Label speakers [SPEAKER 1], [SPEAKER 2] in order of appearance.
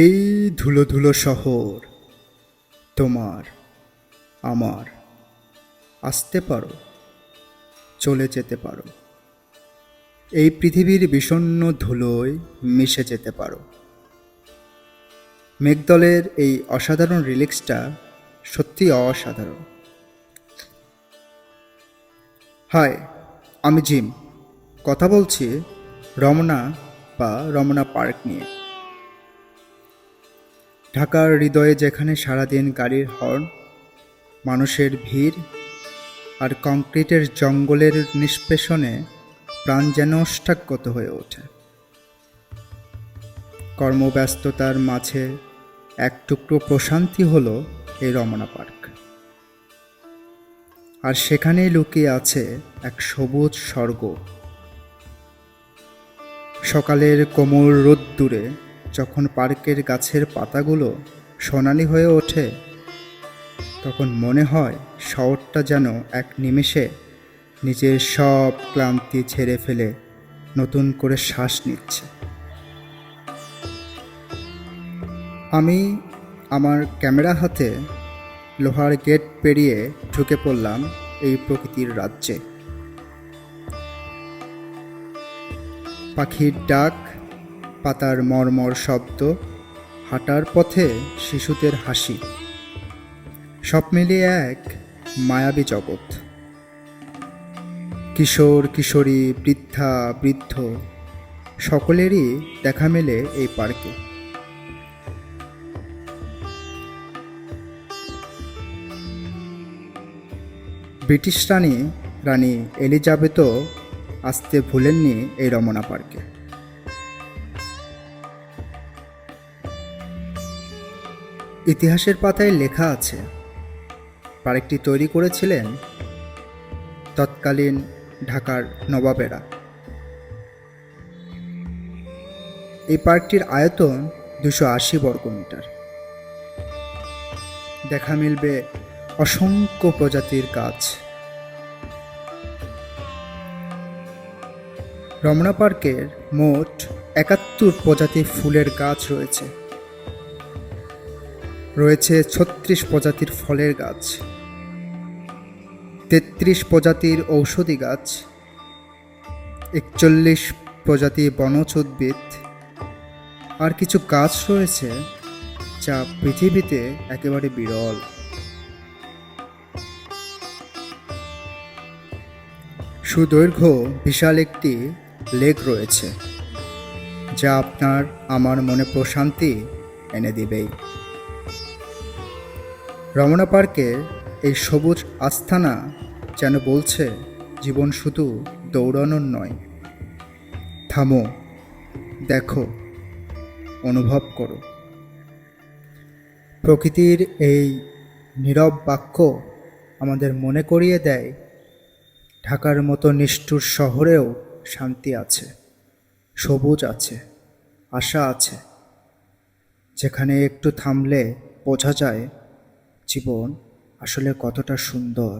[SPEAKER 1] এই ধুলো ধুলো শহর তোমার আমার। আসতে পারো, চলে যেতে পারো, এই পৃথিবীর বিষণ্ণ ধুলোয় মিশে যেতে পারো। মেঘদলের এই অসাধারণ রিলিক্সটা সত্যি অসাধারণ। হাই, আমি জিম। কথা বলছি রমনা রমনা পার্ক নিয়ে। ঢাকার হৃদয়ে যেখানে সারাদিন গাড়ির হর্ন, মানুষের ভিড় আর কংক্রিটের জঙ্গলের নিষ্পেষণে প্রাণ যেন অষ্টাগত হয়ে ওঠে। কর্মব্যস্ততার মাঝে এক টুকরো প্রশান্তি হলো এই রমনা পার্ক। আর সেখানেই লুকিয়ে আছে এক সবুজ স্বর্গ। সকালের কোমল রোদ্দুরে যখন পার্কের গাছের পাতাগুলো সোনালি হয়ে ওঠে, তখন মনে হয় শহরটা যেন এক নিমেষে নিজের সব ক্লান্তি ঝেড়ে ফেলে নতুন করে শ্বাস নিচ্ছে। আমি আমার ক্যামেরা হাতে লোহার গেট পেরিয়ে ঢুকে পড়লাম এই প্রকৃতির রাজ্যে। পাখির ডাক, পাতার মর্মর শব্দ, হাঁটার পথে শিশুদের হাসি, সব মিলিয়ে এক মায়াবী জগৎ। কিশোর কিশোরী, বৃদ্ধা বৃদ্ধ, সকলেরই দেখা মেলে এই পার্কে। ব্রিটিশ রানী এলিজাবেথও আসতে ভুলেননি এই রমনা পার্কে। ইতিহাসের পাতায় লেখা আছে, পার্কটি তৈরি করেছিলেন তৎকালীন ঢাকার নবাবেরা। এই পার্কটির আয়তন 280 বর্গমিটার। দেখা মিলবে অসংখ্য প্রজাতির গাছ। রমনা পার্কের মোট 71 প্রজাতির ফুলের গাছ রয়েছে। রয়েছে 36 প্রজাতির ফলের গাছ, 33 প্রজাতির ঔষধি গাছ, 41 প্রজাতির বনজ উদ্ভিদ, আর কিছু গাছ রয়েছে যা পৃথিবীতে একেবারে বিরল। সুদৈর্ঘ্য বিশাল একটি লেক রয়েছে, যা আপনার আমার মনে প্রশান্তি এনে দিবেই। রমনা পার্কের এই সবুজ আস্তানা যেন বলছে, জীবন শুধু দৌড়ানোর নয়। থামো, দেখো, অনুভব করো। প্রকৃতির এই নীরব বাক্য আমাদের মনে করিয়ে দেয়, ঢাকার মতো নিষ্ঠুর শহরেও শান্তি আছে, সবুজ আছে, আশা আছে, যেখানে একটু থামলে বোঝা যায় জীবন আসলে কতটা সুন্দর।